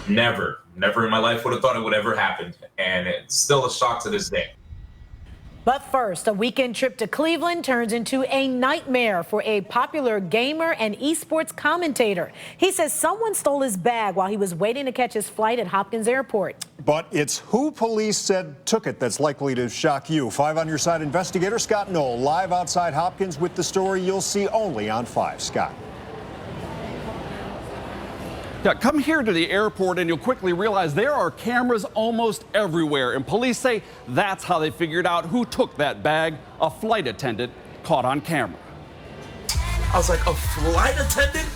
Never in my life would have thought it would ever happen. And it's still a shock to this day. But first, a weekend trip to Cleveland turns into a nightmare for a popular gamer and esports commentator. He says someone stole his bag while he was waiting to catch his flight at Hopkins Airport. But it's who police said took it that's likely to shock you. 5 on Your Side investigator Scott Knoll live outside Hopkins with the story you'll see only on 5. Scott. Yeah, come here to the airport and you'll quickly realize there are cameras almost everywhere. And police say that's how they figured out who took that bag. A flight attendant caught on camera. I was like, a flight attendant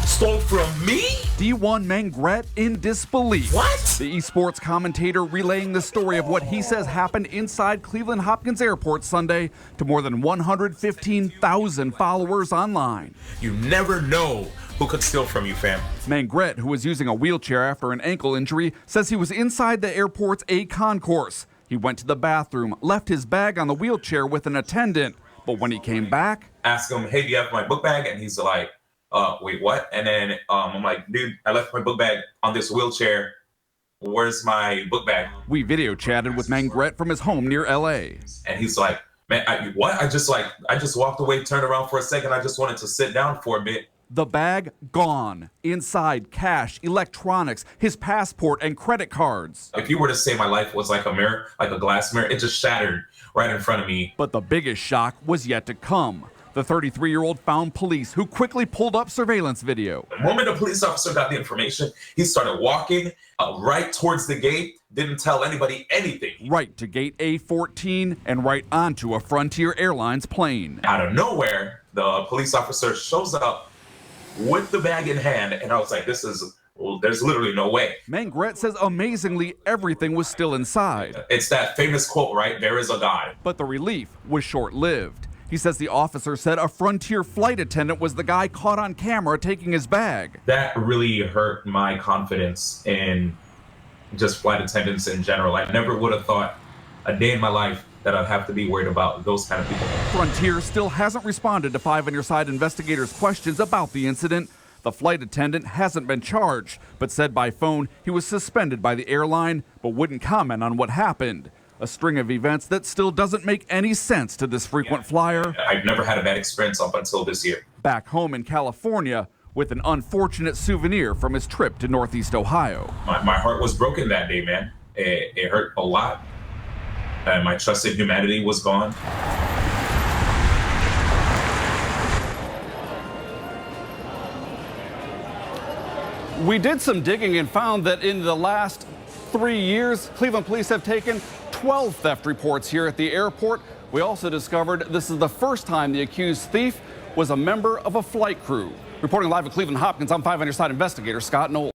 stole from me? D1 Mangret in disbelief. What? The esports commentator relaying the story of what he says happened inside Cleveland Hopkins Airport Sunday to more than 115,000 followers online. You never know who could steal from you, fam. Mangret, who was using a wheelchair after an ankle injury, says he was inside the airport's A concourse. He went to the bathroom, left his bag on the wheelchair with an attendant. But when he came back, asked him, hey, do you have my book bag? And he's like, wait, what? And then I'm like, dude, I left my book bag on this wheelchair. Where's my book bag? We video chatted with Mangret from his home near LA. And he's like, man, what? I just walked away, turned around for a second. I just wanted to sit down for a bit. The bag gone. Inside, cash, electronics, his passport, and credit cards. If you were to say my life was like a mirror, like a glass mirror, it just shattered right in front of me. But the biggest shock was yet to come. The 33-year-old found police who quickly pulled up surveillance video. The moment the police officer got the information, he started walking right towards the gate, didn't tell anybody anything. Right to gate A14 and right onto a Frontier Airlines plane. Out of nowhere, the police officer shows up with the bag in hand, and I was like, there's literally no way. Mangret says amazingly everything was still inside. It's that famous quote, right? There is a God. But the relief was short-lived. He says the officer said a Frontier flight attendant was the guy caught on camera taking his bag. That really hurt my confidence in just flight attendants in general. I never would have thought a day in my life that I'd have to be worried about those kind of people. Frontier still hasn't responded to 5 on Your Side investigators' questions about the incident. The flight attendant hasn't been charged, but said by phone he was suspended by the airline, but wouldn't comment on what happened. A string of events that still doesn't make any sense to this frequent flyer. I've never had a bad experience up until this year. Back home in California with an unfortunate souvenir from his trip to Northeast Ohio. My heart was broken that day, man. It hurt a lot. And my trust in humanity was gone. We did some digging and found that in the last 3 years, Cleveland police have taken 12 theft reports here at the airport. We also discovered this is the first time the accused thief was a member of a flight crew. Reporting live at Cleveland Hopkins, I'm 5 on Your Side investigator Scott Knoll.